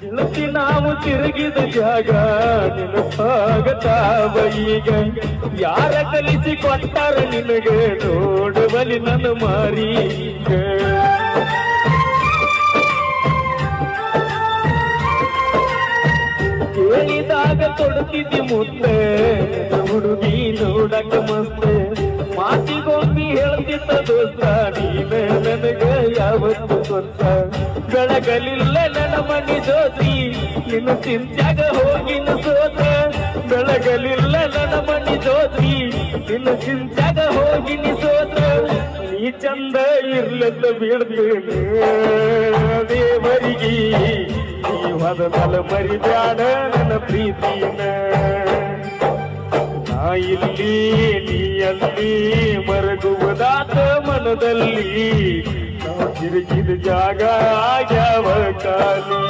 ಗೆಳತಿ ನಾವು ತಿರುಗಿದ ಜಾಗ ನೆನಪಾಗತಾವ ಈಗ ಯಾರ ಕಲಿಸಿ ಕೊಟ್ಟಾರ ನಿನಗೆ ನೋಡುವಲಿ ನನ್ನ ಮಾರೀಗ ಹೇಳಿದಾಗ ತೊಡುತ್ತಿದ್ದಿ ಮುತ್ತೆ ಹುಡುಗಿ ನೋಡಕ ಮಸ್ತೆ ಮಾತಿಗೊಮ್ಮಿ ಹೇಳ್ತಿದ್ದ ದೋಸ್ತ ನೀವೇ ನನಗ ಯಾವತ್ತು ಸ್ವಂತ ಬೆಳಗಲಿಲ್ಲ ನನ್ನ ಮನಿ ಜೋತಿ ನಿನ್ನ ಚಿಂತ್ಯಾಗ ಹೋಗಿನ ಸೋತ ಬೆಳಗಲಿಲ್ಲ ನನ್ನ ಮನಿ ಜೋತಿ ನಿನ್ನ ಚಿಂತ್ಯಾಗ ಹೋಗಿನಿ ಸೋತ ನೀ ಚಂದ ಇರ್ಲತ್ತ ಬೀಳ್ತೇನೆ ದೇವರಿಗೆ ನೀವದ ತಲ ಮರಿಬ್ಯಾಡ ನನ್ನ ಪ್ರೀತಿನ ನಾ ಇಲ್ಲಿ ನೀ ಅಲ್ಲಿ ಮರಗುವುದಾತ ಮನದಲ್ಲಿ ನಾವು ತಿರುಗಿದ ಜಾಗ ಆಗ್ಯಾವ ಕಾಲಿ